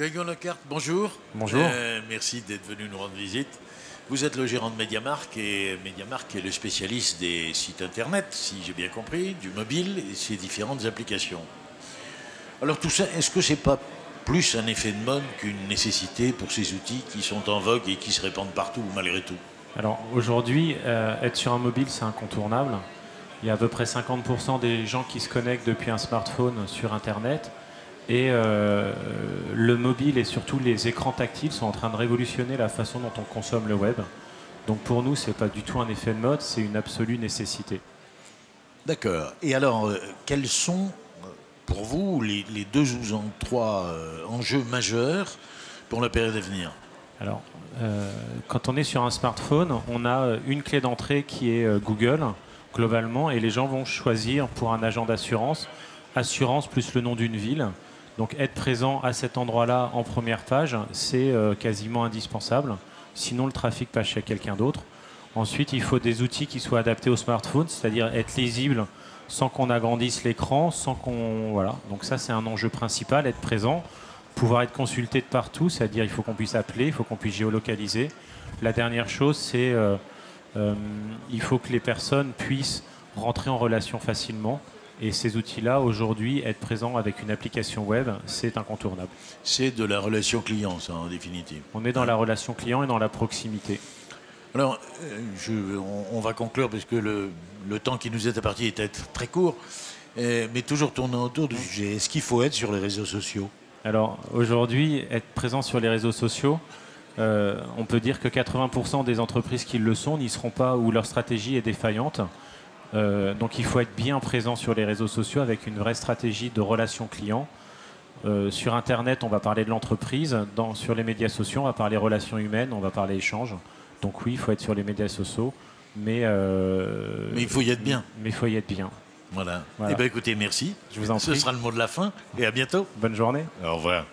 Guillaume Lecarte, bonjour. Bonjour. Merci d'être venu nous rendre visite. Vous êtes le gérant de MediaMarkt et MediaMarkt est le spécialiste des sites internet, si j'ai bien compris, du mobile et ses différentes applications. Alors tout ça, est-ce que c'est pas plus un effet de mode qu'une nécessité pour ces outils qui sont en vogue et qui se répandent partout malgré tout? Alors aujourd'hui, être sur un mobile, c'est incontournable. Il y a à peu près 50% des gens qui se connectent depuis un smartphone sur Internet. Et le mobile et surtout les écrans tactiles sont en train de révolutionner la façon dont on consomme le web. Donc pour nous, ce n'est pas du tout un effet de mode, c'est une absolue nécessité. D'accord. Et alors, quels sont, pour vous, les deux ou trois enjeux majeurs pour la période à venir? Alors, quand on est sur un smartphone, on a une clé d'entrée qui est Google, globalement, et les gens vont choisir pour un agent d'assurance, assurance plus le nom d'une ville. Donc être présent à cet endroit-là en première page, c'est quasiment indispensable. Sinon, le trafic passe chez quelqu'un d'autre. Ensuite, il faut des outils qui soient adaptés au smartphone, c'est-à-dire être lisible sans qu'on agrandisse l'écran, sans qu'on... Voilà. Donc ça, c'est un enjeu principal, être présent. Pouvoir être consulté de partout, c'est-à-dire il faut qu'on puisse appeler, il faut qu'on puisse géolocaliser. La dernière chose, c'est il faut que les personnes puissent rentrer en relation facilement. Et ces outils-là, aujourd'hui, être présents avec une application web, c'est incontournable. C'est de la relation client, ça, en définitive. On est dans la relation client et dans la proximité. Alors, on va conclure parce que le temps qui nous est imparti est très court, mais toujours tournant autour du sujet. Est-ce qu'il faut être sur les réseaux sociaux? Alors, aujourd'hui, être présent sur les réseaux sociaux, on peut dire que 80% des entreprises qui le sont n'y seront pas ou leur stratégie est défaillante. Donc il faut être bien présent sur les réseaux sociaux avec une vraie stratégie de relation client. Sur Internet, on va parler de l'entreprise. Sur les médias sociaux, on va parler relations humaines, on va parler échanges. Donc oui, il faut être sur les médias sociaux, mais il faut y être bien. Mais il faut y être bien. Voilà. Eh bien écoutez, merci. Je vous en prie. Ce sera le mot de la fin et à bientôt. Bonne journée. Au revoir.